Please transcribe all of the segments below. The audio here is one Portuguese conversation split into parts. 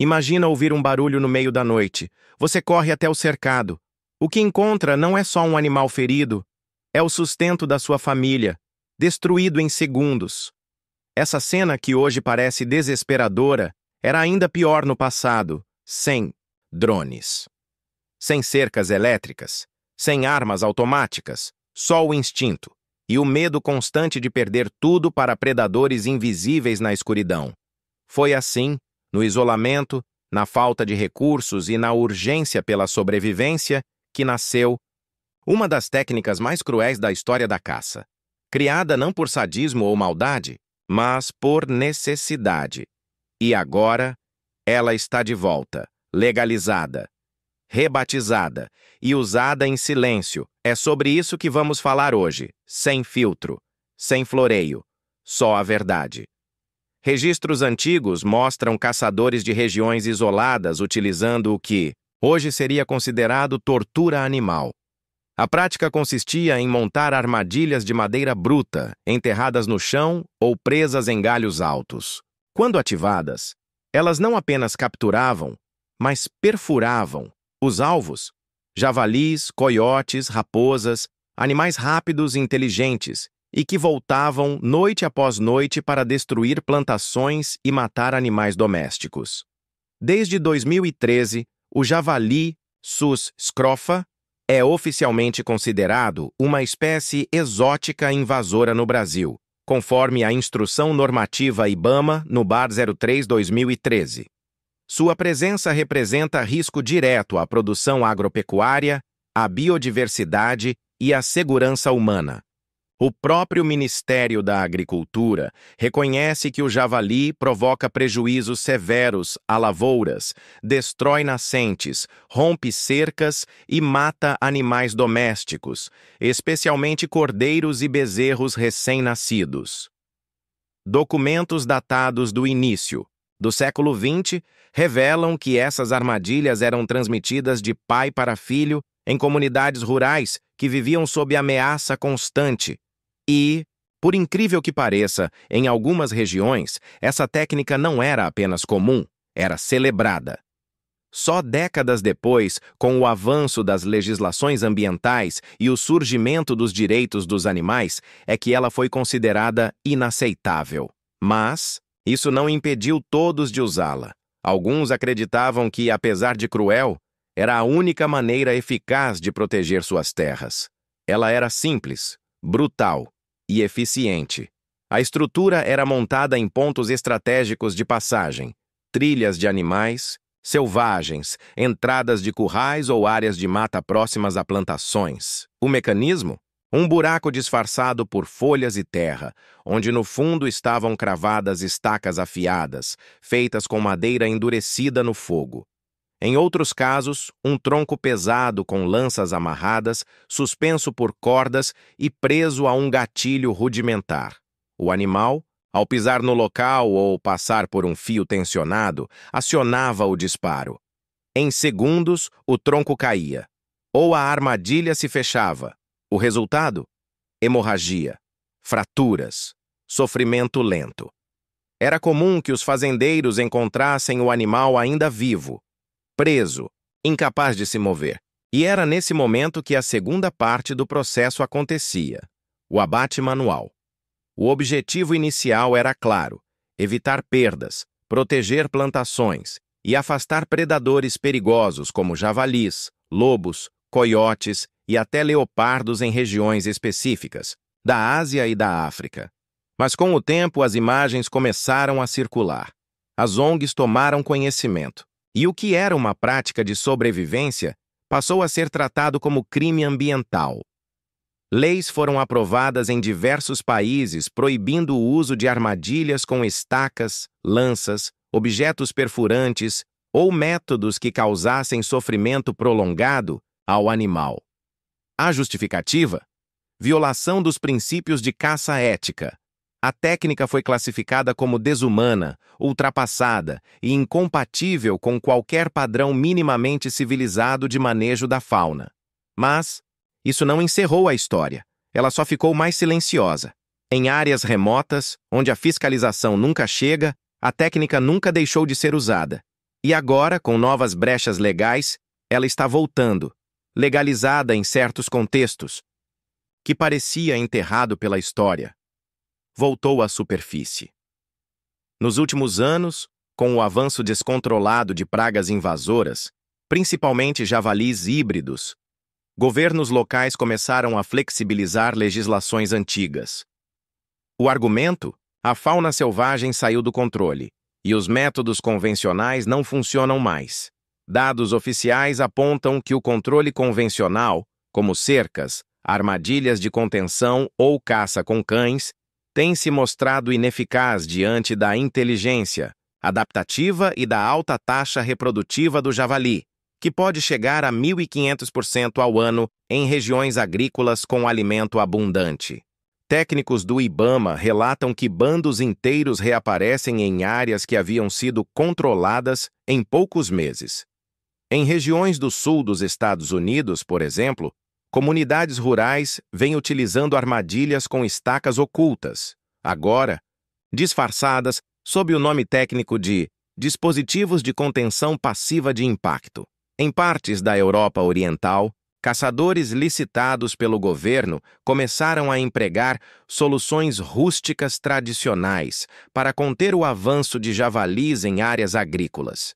Imagina ouvir um barulho no meio da noite. Você corre até o cercado. O que encontra não é só um animal ferido, é o sustento da sua família, destruído em segundos. Essa cena, que hoje parece desesperadora, era ainda pior no passado, sem drones. Sem cercas elétricas, sem armas automáticas, só o instinto e o medo constante de perder tudo para predadores invisíveis na escuridão. Foi assim, no isolamento, na falta de recursos e na urgência pela sobrevivência, que nasceu uma das técnicas mais cruéis da história da caça, criada não por sadismo ou maldade, mas por necessidade. E agora, ela está de volta, legalizada, rebatizada e usada em silêncio. É sobre isso que vamos falar hoje, sem filtro, sem floreio, só a verdade. Registros antigos mostram caçadores de regiões isoladas utilizando o que hoje seria considerado tortura animal. A prática consistia em montar armadilhas de madeira bruta, enterradas no chão ou presas em galhos altos. Quando ativadas, elas não apenas capturavam, mas perfuravam os alvos: javalis, coiotes, raposas, animais rápidos e inteligentes, e que voltavam noite após noite para destruir plantações e matar animais domésticos. Desde 2013, o javali Sus scrofa é oficialmente considerado uma espécie exótica invasora no Brasil, conforme a Instrução Normativa IBAMA no BAR 03/2013. Sua presença representa risco direto à produção agropecuária, à biodiversidade e à segurança humana. O próprio Ministério da Agricultura reconhece que o javali provoca prejuízos severos a lavouras, destrói nascentes, rompe cercas e mata animais domésticos, especialmente cordeiros e bezerros recém-nascidos. Documentos datados do início do século XX revelam que essas armadilhas eram transmitidas de pai para filho em comunidades rurais que viviam sob ameaça constante. E, por incrível que pareça, em algumas regiões, essa técnica não era apenas comum, era celebrada. Só décadas depois, com o avanço das legislações ambientais e o surgimento dos direitos dos animais, é que ela foi considerada inaceitável. Mas isso não impediu todos de usá-la. Alguns acreditavam que, apesar de cruel, era a única maneira eficaz de proteger suas terras. Ela era simples, brutal e eficiente. A estrutura era montada em pontos estratégicos de passagem, trilhas de animais selvagens, entradas de currais ou áreas de mata próximas a plantações. O mecanismo? Um buraco disfarçado por folhas e terra, onde no fundo estavam cravadas estacas afiadas, feitas com madeira endurecida no fogo. Em outros casos, um tronco pesado com lanças amarradas, suspenso por cordas e preso a um gatilho rudimentar. O animal, ao pisar no local ou passar por um fio tensionado, acionava o disparo. Em segundos, o tronco caía, ou a armadilha se fechava. O resultado? Hemorragia, fraturas, sofrimento lento. Era comum que os fazendeiros encontrassem o animal ainda vivo, preso, incapaz de se mover. E era nesse momento que a segunda parte do processo acontecia: o abate manual. O objetivo inicial era claro: evitar perdas, proteger plantações e afastar predadores perigosos como javalis, lobos, coiotes e até leopardos em regiões específicas, da Ásia e da África. Mas com o tempo as imagens começaram a circular. As ONGs tomaram conhecimento. E o que era uma prática de sobrevivência passou a ser tratado como crime ambiental. Leis foram aprovadas em diversos países proibindo o uso de armadilhas com estacas, lanças, objetos perfurantes ou métodos que causassem sofrimento prolongado ao animal. A justificativa? Violação dos princípios de caça ética. A técnica foi classificada como desumana, ultrapassada e incompatível com qualquer padrão minimamente civilizado de manejo da fauna. Mas isso não encerrou a história. Ela só ficou mais silenciosa. Em áreas remotas, onde a fiscalização nunca chega, a técnica nunca deixou de ser usada. E agora, com novas brechas legais, ela está voltando, legalizada em certos contextos, que parecia enterrado pela história. Voltou à superfície. Nos últimos anos, com o avanço descontrolado de pragas invasoras, principalmente javalis híbridos, governos locais começaram a flexibilizar legislações antigas. O argumento? A fauna selvagem saiu do controle, e os métodos convencionais não funcionam mais. Dados oficiais apontam que o controle convencional, como cercas, armadilhas de contenção ou caça com cães, tem se mostrado ineficaz diante da inteligência adaptativa e da alta taxa reprodutiva do javali, que pode chegar a 1.500% ao ano em regiões agrícolas com alimento abundante. Técnicos do IBAMA relatam que bandos inteiros reaparecem em áreas que haviam sido controladas em poucos meses. Em regiões do sul dos Estados Unidos, por exemplo, comunidades rurais vêm utilizando armadilhas com estacas ocultas, agora disfarçadas sob o nome técnico de dispositivos de contenção passiva de impacto. Em partes da Europa Oriental, caçadores licitados pelo governo começaram a empregar soluções rústicas tradicionais para conter o avanço de javalis em áreas agrícolas.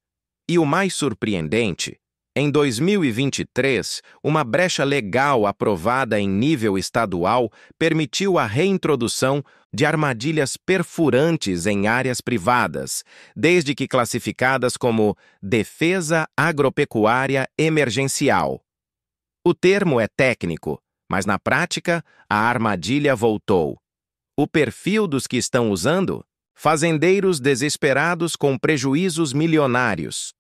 E o mais surpreendente, em 2023, uma brecha legal aprovada em nível estadual permitiu a reintrodução de armadilhas perfurantes em áreas privadas, desde que classificadas como defesa agropecuária emergencial. O termo é técnico, mas na prática, a armadilha voltou. O perfil dos que estão usando? Fazendeiros desesperados com prejuízos milionários.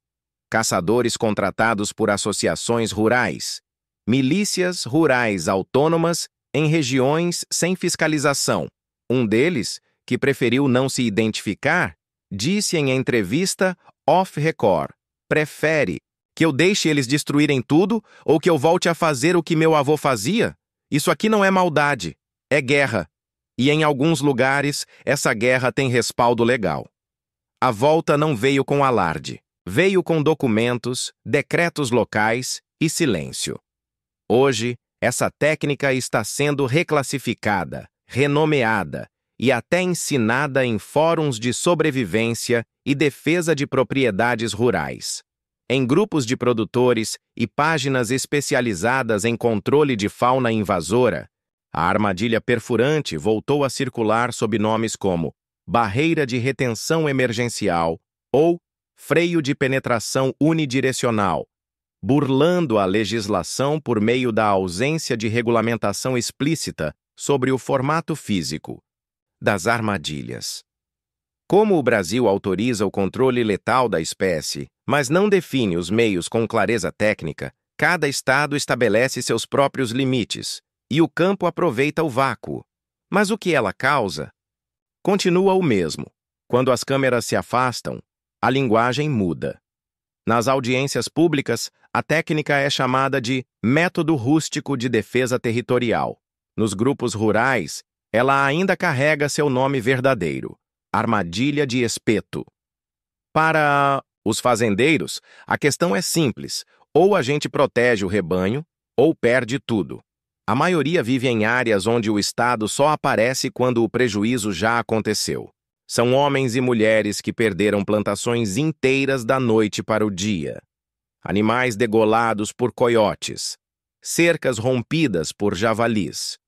Caçadores contratados por associações rurais. Milícias rurais autônomas em regiões sem fiscalização. Um deles, que preferiu não se identificar, disse em entrevista off-record: prefere que eu deixe eles destruírem tudo ou que eu volte a fazer o que meu avô fazia? Isso aqui não é maldade, é guerra. E em alguns lugares, essa guerra tem respaldo legal. A volta não veio com alarde. Veio com documentos, decretos locais e silêncio. Hoje, essa técnica está sendo reclassificada, renomeada e até ensinada em fóruns de sobrevivência e defesa de propriedades rurais. Em grupos de produtores e páginas especializadas em controle de fauna invasora, a armadilha perfurante voltou a circular sob nomes como barreira de retenção emergencial ou freio de penetração unidirecional, burlando a legislação por meio da ausência de regulamentação explícita sobre o formato físico das armadilhas. Como o Brasil autoriza o controle letal da espécie, mas não define os meios com clareza técnica, cada estado estabelece seus próprios limites, e o campo aproveita o vácuo. Mas o que ela causa? Continua o mesmo. Quando as câmeras se afastam, a linguagem muda. Nas audiências públicas, a técnica é chamada de método rústico de defesa territorial. Nos grupos rurais, ela ainda carrega seu nome verdadeiro: armadilha de espeto. Para os fazendeiros, a questão é simples: ou a gente protege o rebanho, ou perde tudo. A maioria vive em áreas onde o Estado só aparece quando o prejuízo já aconteceu. São homens e mulheres que perderam plantações inteiras da noite para o dia. Animais degolados por coiotes. Cercas rompidas por javalis.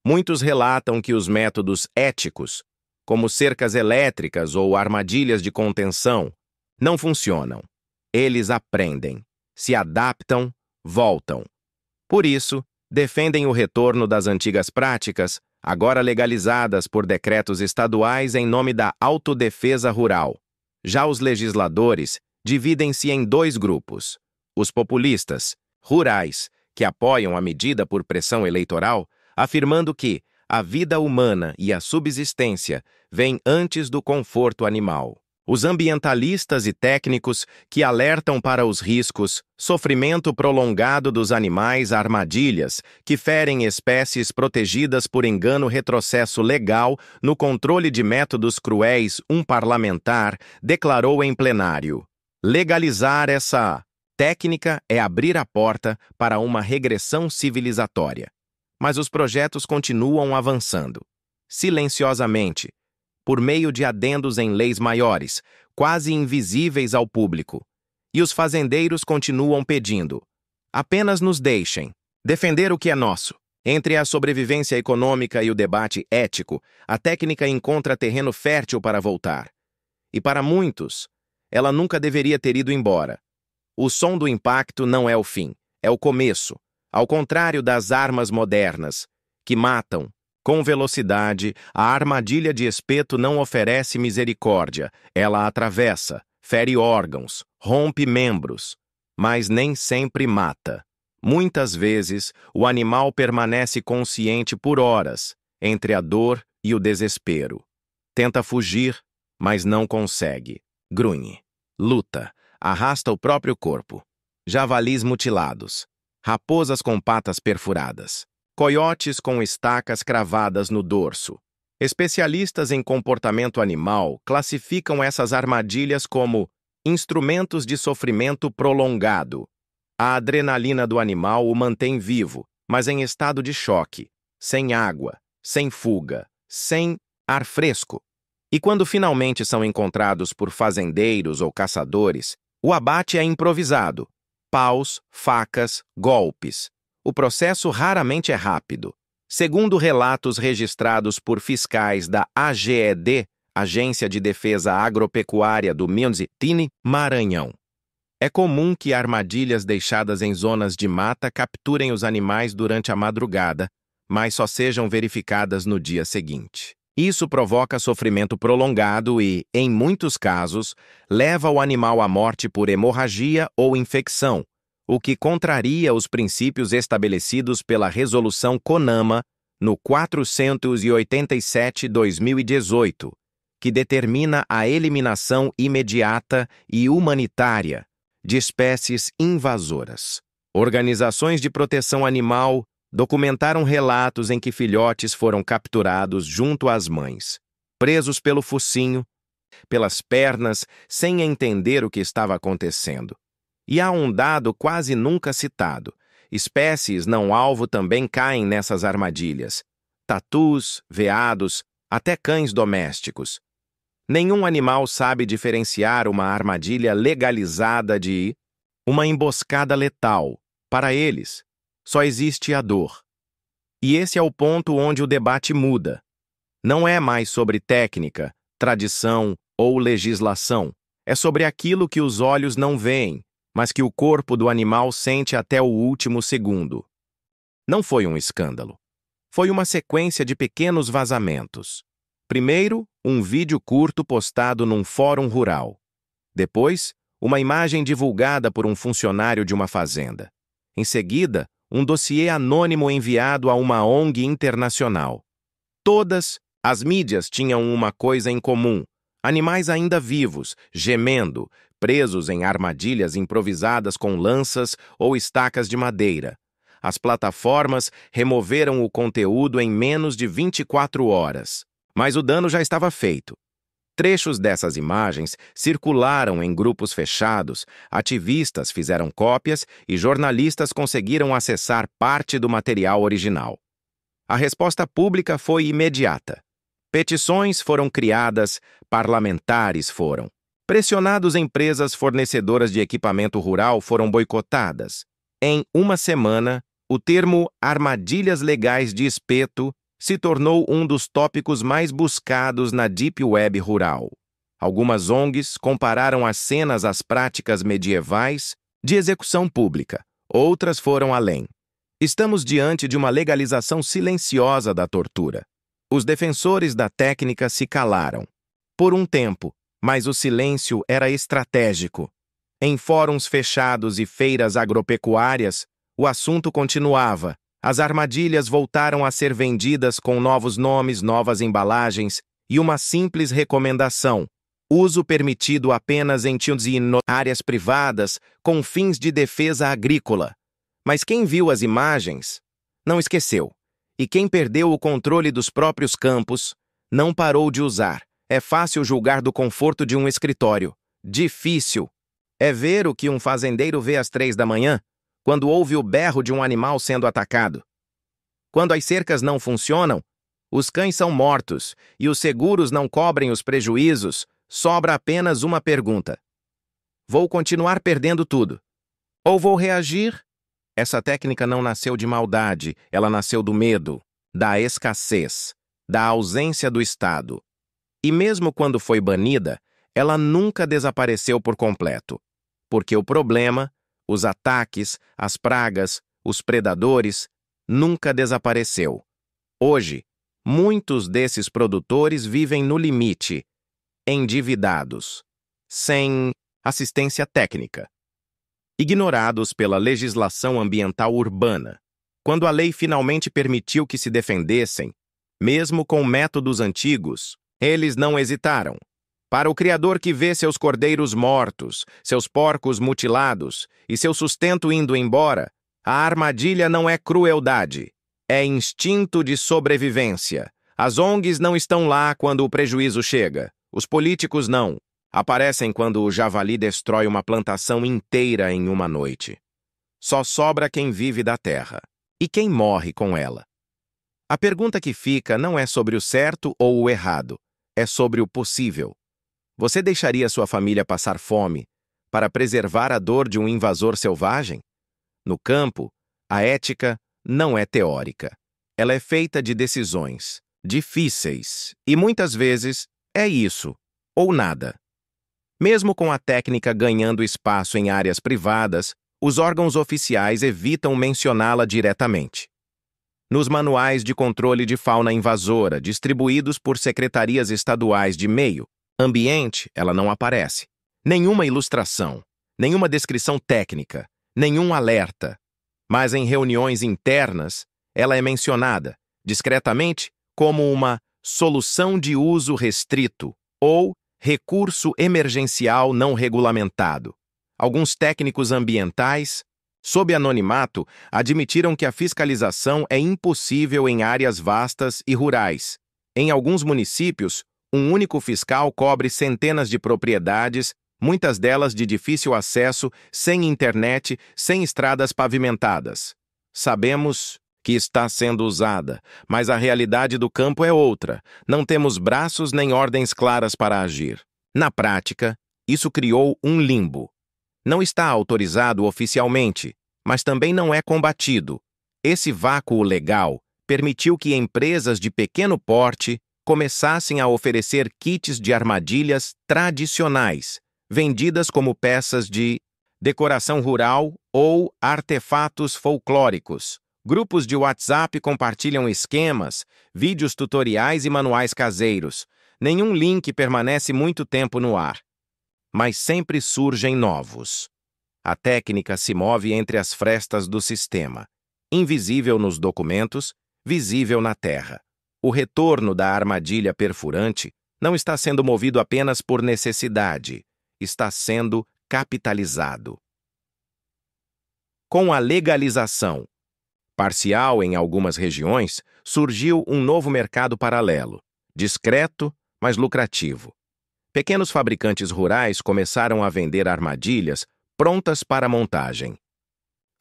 Muitos relatam que os métodos éticos, como cercas elétricas ou armadilhas de contenção, não funcionam. Eles aprendem, se adaptam, voltam. Por isso, defendem o retorno das antigas práticas, agora legalizadas por decretos estaduais em nome da autodefesa rural. Já os legisladores dividem-se em dois grupos: os populistas, rurais, que apoiam a medida por pressão eleitoral, afirmando que a vida humana e a subsistência vêm antes do conforto animal. Os ambientalistas e técnicos que alertam para os riscos, sofrimento prolongado dos animais a armadilhas, que ferem espécies protegidas por engano retrocesso legal no controle de métodos cruéis. Um parlamentar declarou em plenário: Legalizar essa técnica é abrir a porta para uma regressão civilizatória. Mas os projetos continuam avançando, silenciosamente, por meio de adendos em leis maiores, quase invisíveis ao público. E os fazendeiros continuam pedindo: apenas nos deixem defender o que é nosso. Entre a sobrevivência econômica e o debate ético, a técnica encontra terreno fértil para voltar. E para muitos, ela nunca deveria ter ido embora. O som do impacto não é o fim, é o começo. Ao contrário das armas modernas, que matam com velocidade, a armadilha de espeto não oferece misericórdia. Ela atravessa, fere órgãos, rompe membros, mas nem sempre mata. Muitas vezes, o animal permanece consciente por horas, entre a dor e o desespero. Tenta fugir, mas não consegue. Grunhe, luta, arrasta o próprio corpo. Javalis mutilados, raposas com patas perfuradas, coiotes com estacas cravadas no dorso. Especialistas em comportamento animal classificam essas armadilhas como instrumentos de sofrimento prolongado. A adrenalina do animal o mantém vivo, mas em estado de choque, sem água, sem fuga, sem ar fresco. E quando finalmente são encontrados por fazendeiros ou caçadores, o abate é improvisado. Paus, facas, golpes. O processo raramente é rápido. Segundo relatos registrados por fiscais da AGED, Agência de Defesa Agropecuária do Mianzitini, Maranhão, é comum que armadilhas deixadas em zonas de mata capturem os animais durante a madrugada, mas só sejam verificadas no dia seguinte. Isso provoca sofrimento prolongado e, em muitos casos, leva o animal à morte por hemorragia ou infecção, o que contraria os princípios estabelecidos pela Resolução CONAMA no 487/2018, que determina a eliminação imediata e humanitária de espécies invasoras. Organizações de proteção animal documentaram relatos em que filhotes foram capturados junto às mães, presos pelo focinho, pelas pernas, sem entender o que estava acontecendo. E há um dado quase nunca citado: espécies não-alvo também caem nessas armadilhas. Tatus, veados, até cães domésticos. Nenhum animal sabe diferenciar uma armadilha legalizada de uma emboscada letal. Para eles, só existe a dor. E esse é o ponto onde o debate muda. Não é mais sobre técnica, tradição ou legislação. É sobre aquilo que os olhos não veem, mas que o corpo do animal sente até o último segundo. Não foi um escândalo. Foi uma sequência de pequenos vazamentos. Primeiro, um vídeo curto postado num fórum rural. Depois, uma imagem divulgada por um funcionário de uma fazenda. Em seguida, um dossiê anônimo enviado a uma ONG internacional. Todas as mídias tinham uma coisa em comum: animais ainda vivos, gemendo, presos em armadilhas improvisadas com lanças ou estacas de madeira. As plataformas removeram o conteúdo em menos de 24 horas. Mas o dano já estava feito. Trechos dessas imagens circularam em grupos fechados, ativistas fizeram cópias e jornalistas conseguiram acessar parte do material original. A resposta pública foi imediata. Petições foram criadas, parlamentares foram. Pressionados, empresas fornecedoras de equipamento rural foram boicotadas. Em uma semana, o termo armadilhas legais de espeto se tornou um dos tópicos mais buscados na Deep Web rural. Algumas ONGs compararam as cenas às práticas medievais de execução pública. Outras foram além. Estamos diante de uma legalização silenciosa da tortura. Os defensores da técnica se calaram. Por um tempo, mas o silêncio era estratégico. Em fóruns fechados e feiras agropecuárias, o assunto continuava. As armadilhas voltaram a ser vendidas com novos nomes, novas embalagens e uma simples recomendação: uso permitido apenas em áreas privadas com fins de defesa agrícola. Mas quem viu as imagens não esqueceu. E quem perdeu o controle dos próprios campos não parou de usar. É fácil julgar do conforto de um escritório. Difícil É ver o que um fazendeiro vê às 3 da manhã, quando ouve o berro de um animal sendo atacado. Quando as cercas não funcionam, os cães são mortos e os seguros não cobrem os prejuízos, sobra apenas uma pergunta: vou continuar perdendo tudo? Ou vou reagir? Essa técnica não nasceu de maldade, ela nasceu do medo, da escassez, da ausência do Estado. E mesmo quando foi banida, ela nunca desapareceu por completo. Porque o problema, os ataques, as pragas, os predadores, nunca desapareceu. Hoje, muitos desses produtores vivem no limite, endividados, sem assistência técnica, ignorados pela legislação ambiental urbana. Quando a lei finalmente permitiu que se defendessem, mesmo com métodos antigos, eles não hesitaram. Para o criador que vê seus cordeiros mortos, seus porcos mutilados e seu sustento indo embora, a armadilha não é crueldade, é instinto de sobrevivência. As ONGs não estão lá quando o prejuízo chega. Os políticos não. Aparecem quando o javali destrói uma plantação inteira em uma noite. Só sobra quem vive da terra. E quem morre com ela. A pergunta que fica não é sobre o certo ou o errado, é sobre o possível. Você deixaria sua família passar fome para preservar a dor de um invasor selvagem? No campo, a ética não é teórica. Ela é feita de decisões difíceis e muitas vezes é isso ou nada. Mesmo com a técnica ganhando espaço em áreas privadas, os órgãos oficiais evitam mencioná-la diretamente. Nos manuais de controle de fauna invasora distribuídos por secretarias estaduais de meio ambiente, ela não aparece. Nenhuma ilustração, nenhuma descrição técnica, nenhum alerta. Mas em reuniões internas, ela é mencionada, discretamente, como uma solução de uso restrito ou recurso emergencial não regulamentado. Alguns técnicos ambientais, sob anonimato, admitiram que a fiscalização é impossível em áreas vastas e rurais. Em alguns municípios, um único fiscal cobre centenas de propriedades, muitas delas de difícil acesso, sem internet, sem estradas pavimentadas. Sabemos que está sendo usada, mas a realidade do campo é outra. Não temos braços nem ordens claras para agir. Na prática, isso criou um limbo. Não está autorizado oficialmente, mas também não é combatido. Esse vácuo legal permitiu que empresas de pequeno porte começassem a oferecer kits de armadilhas tradicionais, vendidas como peças de decoração rural ou artefatos folclóricos. Grupos de WhatsApp compartilham esquemas, vídeos tutoriais e manuais caseiros. Nenhum link permanece muito tempo no ar, mas sempre surgem novos. A técnica se move entre as frestas do sistema, invisível nos documentos, visível na terra. O retorno da armadilha perfurante não está sendo movido apenas por necessidade, está sendo capitalizado. Com a legalização parcial em algumas regiões, surgiu um novo mercado paralelo, discreto, mas lucrativo. Pequenos fabricantes rurais começaram a vender armadilhas prontas para montagem.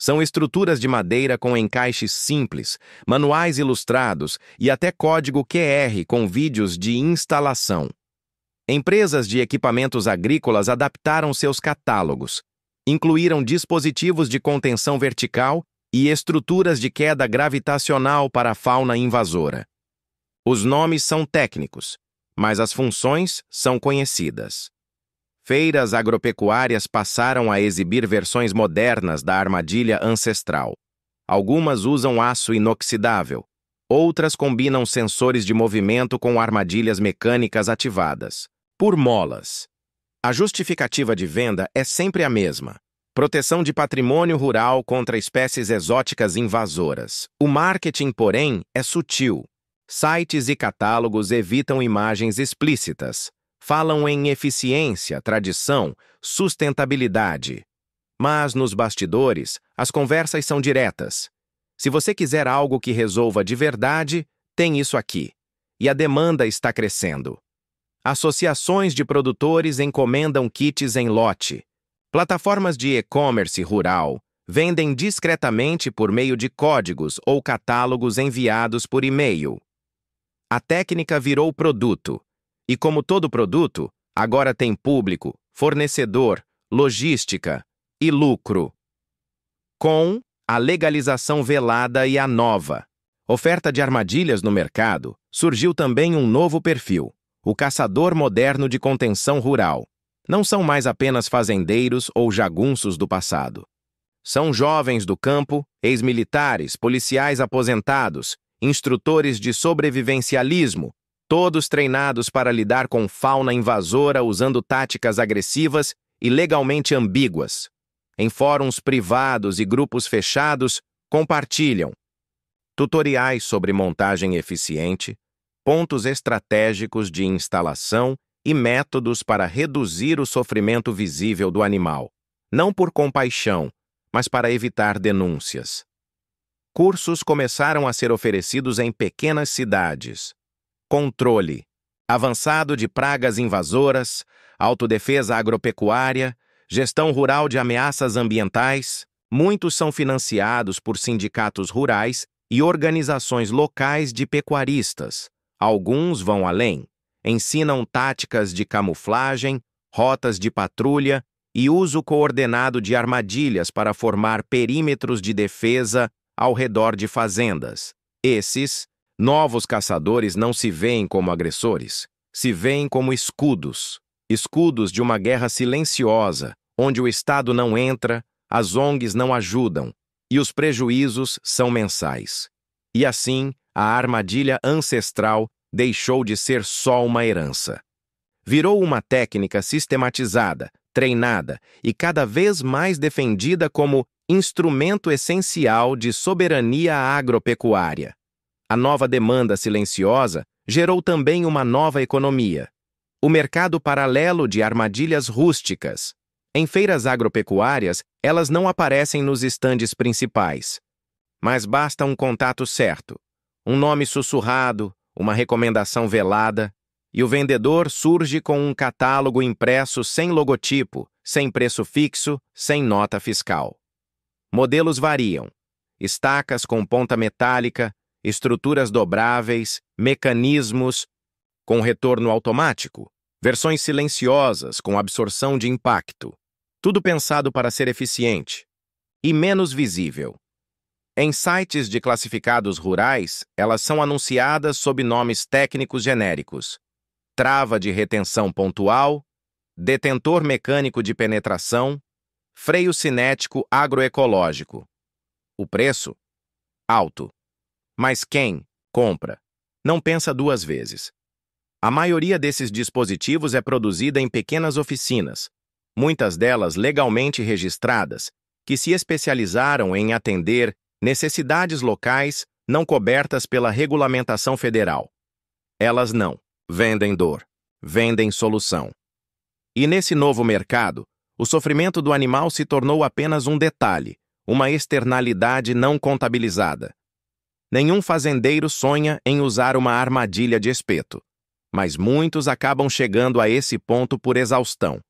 São estruturas de madeira com encaixes simples, manuais ilustrados e até código QR com vídeos de instalação. Empresas de equipamentos agrícolas adaptaram seus catálogos, incluíram dispositivos de contenção vertical e estruturas de queda gravitacional para a fauna invasora. Os nomes são técnicos, mas as funções são conhecidas. Feiras agropecuárias passaram a exibir versões modernas da armadilha ancestral. Algumas usam aço inoxidável, outras combinam sensores de movimento com armadilhas mecânicas ativadas, por molas. A justificativa de venda é sempre a mesma: proteção de patrimônio rural contra espécies exóticas invasoras. O marketing, porém, é sutil. Sites e catálogos evitam imagens explícitas. Falam em eficiência, tradição, sustentabilidade. Mas, nos bastidores, as conversas são diretas. Se você quiser algo que resolva de verdade, tem isso aqui. E a demanda está crescendo. Associações de produtores encomendam kits em lote. Plataformas de e-commerce rural vendem discretamente por meio de códigos ou catálogos enviados por e-mail. A técnica virou produto, e como todo produto, agora tem público, fornecedor, logística e lucro. Com a legalização velada e a nova oferta de armadilhas no mercado, surgiu também um novo perfil, o caçador moderno de contenção rural. Não são mais apenas fazendeiros ou jagunços do passado. São jovens do campo, ex-militares, policiais aposentados, instrutores de sobrevivencialismo, todos treinados para lidar com fauna invasora usando táticas agressivas e legalmente ambíguas. Em fóruns privados e grupos fechados, compartilham tutoriais sobre montagem eficiente, pontos estratégicos de instalação e métodos para reduzir o sofrimento visível do animal, não por compaixão, mas para evitar denúncias. Cursos começaram a ser oferecidos em pequenas cidades. Controle avançado de pragas invasoras, autodefesa agropecuária, gestão rural de ameaças ambientais. Muitos são financiados por sindicatos rurais e organizações locais de pecuaristas. Alguns vão além. Ensinam táticas de camuflagem, rotas de patrulha e uso coordenado de armadilhas para formar perímetros de defesa ao redor de fazendas. Esses novos caçadores não se veem como agressores, se veem como escudos. Escudos de uma guerra silenciosa, onde o Estado não entra, as ONGs não ajudam e os prejuízos são mensais. E assim, a armadilha ancestral deixou de ser só uma herança. Virou uma técnica sistematizada, treinada e cada vez mais defendida como instrumento essencial de soberania agropecuária. A nova demanda silenciosa gerou também uma nova economia. O mercado paralelo de armadilhas rústicas. Em feiras agropecuárias, elas não aparecem nos estandes principais. Mas basta um contato certo, um nome sussurrado, uma recomendação velada, e o vendedor surge com um catálogo impresso sem logotipo, sem preço fixo, sem nota fiscal. Modelos variam: estacas com ponta metálica, estruturas dobráveis, mecanismos com retorno automático, versões silenciosas com absorção de impacto. Tudo pensado para ser eficiente e menos visível. Em sites de classificados rurais, elas são anunciadas sob nomes técnicos genéricos: trava de retenção pontual, detentor mecânico de penetração, freio cinético agroecológico. O preço? Alto. Mas quem compra não pensa duas vezes. A maioria desses dispositivos é produzida em pequenas oficinas, muitas delas legalmente registradas, que se especializaram em atender necessidades locais não cobertas pela regulamentação federal. Elas não vendem dor, vendem solução. E nesse novo mercado, o sofrimento do animal se tornou apenas um detalhe, uma externalidade não contabilizada. Nenhum fazendeiro sonha em usar uma armadilha de espeto, mas muitos acabam chegando a esse ponto por exaustão.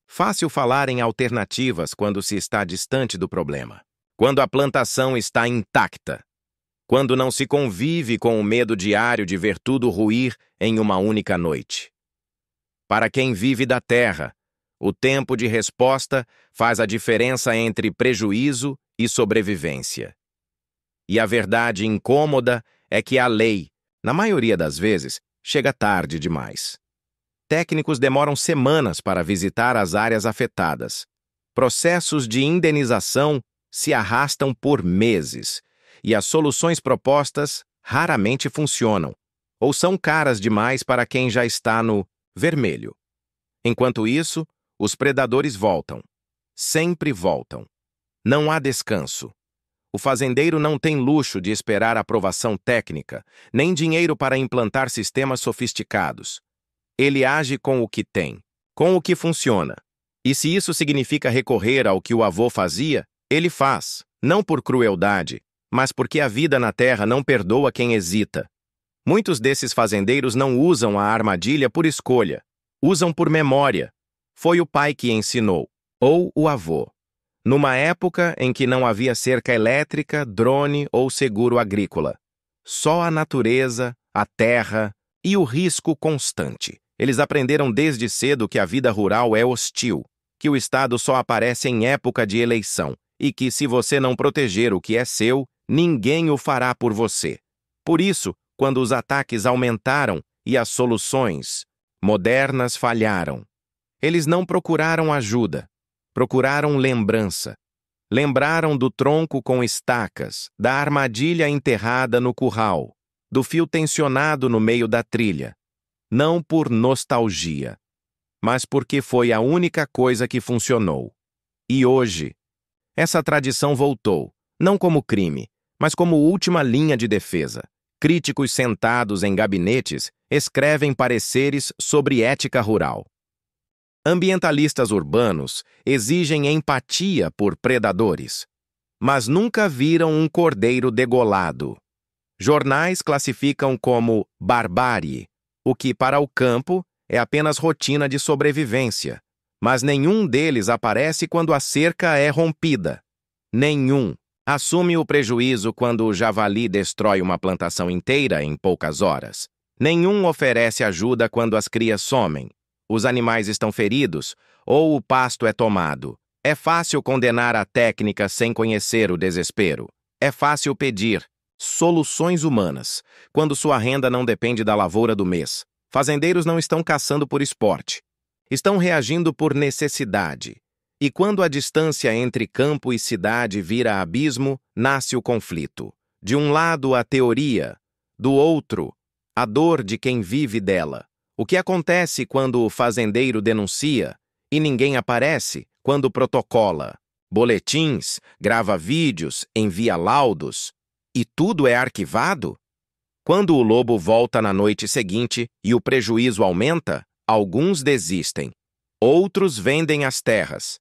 Fácil falar em alternativas quando se está distante do problema. Quando a plantação está intacta, quando não se convive com o medo diário de ver tudo ruir em uma única noite. Para quem vive da terra, o tempo de resposta faz a diferença entre prejuízo e sobrevivência. E a verdade incômoda é que a lei, na maioria das vezes, chega tarde demais. Técnicos demoram semanas para visitar as áreas afetadas. Processos de indenização se arrastam por meses, e as soluções propostas raramente funcionam, ou são caras demais para quem já está no vermelho. Enquanto isso, os predadores voltam. Sempre voltam. Não há descanso. O fazendeiro não tem luxo de esperar aprovação técnica, nem dinheiro para implantar sistemas sofisticados. Ele age com o que tem, com o que funciona. E se isso significa recorrer ao que o avô fazia, ele faz, não por crueldade, mas porque a vida na terra não perdoa quem hesita. Muitos desses fazendeiros não usam a armadilha por escolha, usam por memória. Foi o pai que ensinou. Ou o avô. Numa época em que não havia cerca elétrica, drone ou seguro agrícola. Só a natureza, a terra e o risco constante. Eles aprenderam desde cedo que a vida rural é hostil, que o Estado só aparece em época de eleição e que, se você não proteger o que é seu, ninguém o fará por você. Por isso, quando os ataques aumentaram e as soluções modernas falharam, eles não procuraram ajuda, procuraram lembrança. Lembraram do tronco com estacas, da armadilha enterrada no curral, do fio tensionado no meio da trilha. Não por nostalgia, mas porque foi a única coisa que funcionou. E hoje, essa tradição voltou, não como crime, mas como última linha de defesa. Críticos sentados em gabinetes escrevem pareceres sobre ética rural. Ambientalistas urbanos exigem empatia por predadores, mas nunca viram um cordeiro degolado. Jornais classificam como barbárie o que, para o campo, é apenas rotina de sobrevivência, mas nenhum deles aparece quando a cerca é rompida. Nenhum assume o prejuízo quando o javali destrói uma plantação inteira em poucas horas. Nenhum oferece ajuda quando as crias somem, os animais estão feridos ou o pasto é tomado. É fácil condenar a técnica sem conhecer o desespero. É fácil pedir soluções humanas quando sua renda não depende da lavoura do mês. Fazendeiros não estão caçando por esporte. Estão reagindo por necessidade. E quando a distância entre campo e cidade vira abismo, nasce o conflito. De um lado, a teoria, do outro, a dor de quem vive dela. O que acontece quando o fazendeiro denuncia e ninguém aparece quando protocola? Boletins, grava vídeos, envia laudos e tudo é arquivado? Quando o lobo volta na noite seguinte e o prejuízo aumenta, alguns desistem. Outros vendem as terras.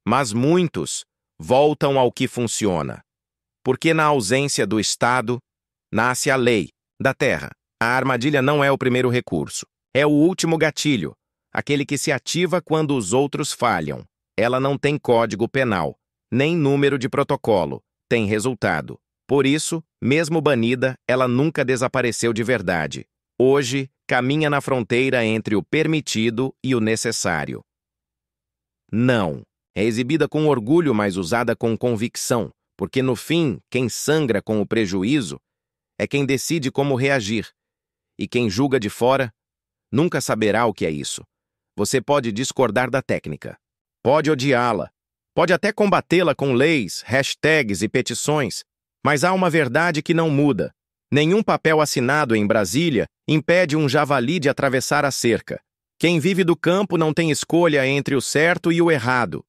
Mas muitos voltam ao que funciona. Porque na ausência do Estado, nasce a lei da terra. A armadilha não é o primeiro recurso. É o último gatilho, aquele que se ativa quando os outros falham. Ela não tem código penal, nem número de protocolo, tem resultado. Por isso, mesmo banida, ela nunca desapareceu de verdade. Hoje, caminha na fronteira entre o permitido e o necessário. Não. É exibida com orgulho, mas usada com convicção, porque no fim, quem sangra com o prejuízo é quem decide como reagir. E quem julga de fora nunca saberá o que é isso. Você pode discordar da técnica, pode odiá-la, pode até combatê-la com leis, hashtags e petições, mas há uma verdade que não muda. Nenhum papel assinado em Brasília impede um javali de atravessar a cerca. Quem vive do campo não tem escolha entre o certo e o errado.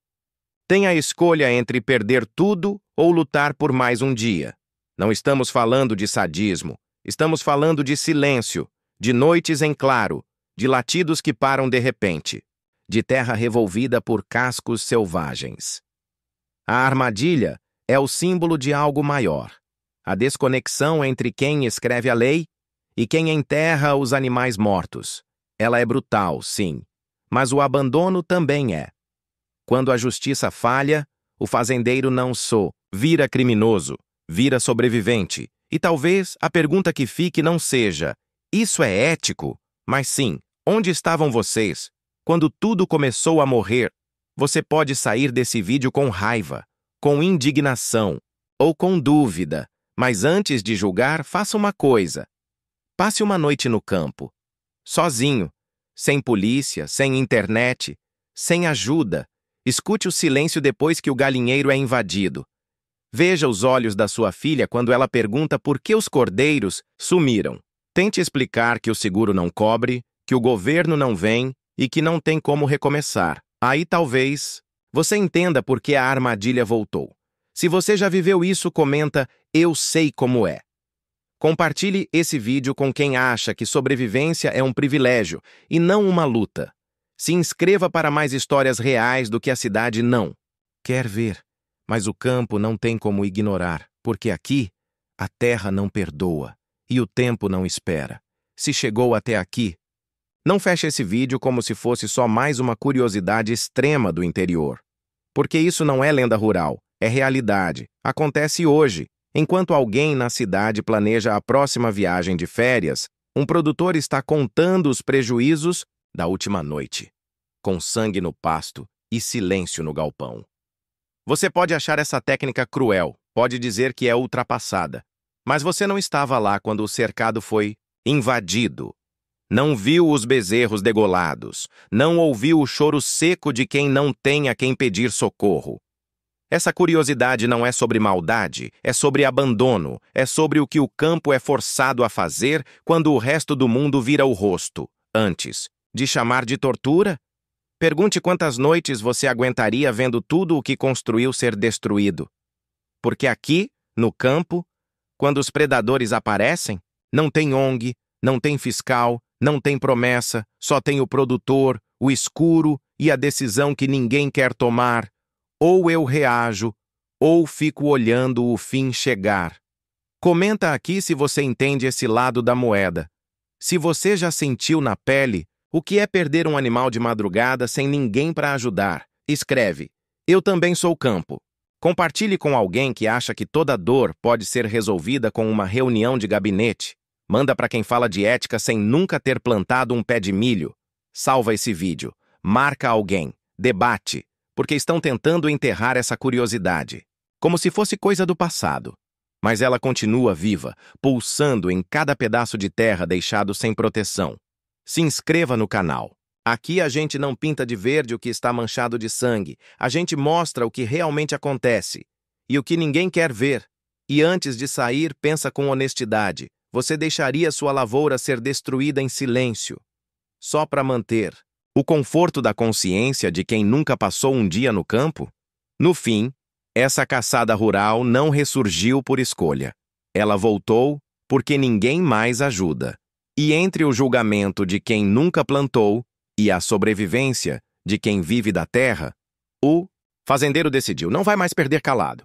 Tem a escolha entre perder tudo ou lutar por mais um dia. Não estamos falando de sadismo, estamos falando de silêncio, de noites em claro, de latidos que param de repente, de terra revolvida por cascos selvagens. A armadilha é o símbolo de algo maior. A desconexão entre quem escreve a lei e quem enterra os animais mortos. Ela é brutal, sim, mas o abandono também é. Quando a justiça falha, o fazendeiro não só vira criminoso, vira sobrevivente. E talvez a pergunta que fique não seja: isso é ético? Mas sim, onde estavam vocês quando tudo começou a morrer? Você pode sair desse vídeo com raiva, com indignação ou com dúvida, mas antes de julgar, faça uma coisa. Passe uma noite no campo, sozinho, sem polícia, sem internet, sem ajuda. Escute o silêncio depois que o galinheiro é invadido. Veja os olhos da sua filha quando ela pergunta por que os cordeiros sumiram. Tente explicar que o seguro não cobre, que o governo não vem e que não tem como recomeçar. Aí talvez você entenda por que a armadilha voltou. Se você já viveu isso, comenta: eu sei como é. Compartilhe esse vídeo com quem acha que sobrevivência é um privilégio e não uma luta. Se inscreva para mais histórias reais do que a cidade não quer ver. Mas o campo não tem como ignorar, porque aqui a terra não perdoa e o tempo não espera. Se chegou até aqui, não feche esse vídeo como se fosse só mais uma curiosidade extrema do interior. Porque isso não é lenda rural, é realidade. Acontece hoje. Enquanto alguém na cidade planeja a próxima viagem de férias, um produtor está contando os prejuízos da última noite, com sangue no pasto e silêncio no galpão. Você pode achar essa técnica cruel, pode dizer que é ultrapassada, mas você não estava lá quando o cercado foi invadido. Não viu os bezerros degolados, não ouviu o choro seco de quem não tem a quem pedir socorro. Essa curiosidade não é sobre maldade, é sobre abandono, é sobre o que o campo é forçado a fazer quando o resto do mundo vira o rosto. Antes de chamar de tortura, pergunte quantas noites você aguentaria vendo tudo o que construiu ser destruído. Porque aqui, no campo, quando os predadores aparecem, não tem ONG, não tem fiscal, não tem promessa, só tem o produtor, o escuro e a decisão que ninguém quer tomar. Ou eu reajo, ou fico olhando o fim chegar. Comenta aqui se você entende esse lado da moeda. Se você já sentiu na pele o que é perder um animal de madrugada sem ninguém para ajudar, escreve. Eu também sou campo. Compartilhe com alguém que acha que toda dor pode ser resolvida com uma reunião de gabinete. Manda para quem fala de ética sem nunca ter plantado um pé de milho. Salva esse vídeo. Marca alguém. Debate. Porque estão tentando enterrar essa curiosidade, como se fosse coisa do passado. Mas ela continua viva, pulsando em cada pedaço de terra deixado sem proteção. Se inscreva no canal. Aqui a gente não pinta de verde o que está manchado de sangue, a gente mostra o que realmente acontece e o que ninguém quer ver. E antes de sair, pensa com honestidade. Você deixaria sua lavoura ser destruída em silêncio, só para manter o conforto da consciência de quem nunca passou um dia no campo? No fim, essa caçada rural não ressurgiu por escolha. Ela voltou porque ninguém mais ajuda. E entre o julgamento de quem nunca plantou e a sobrevivência de quem vive da terra, o fazendeiro decidiu: não vai mais perder calado.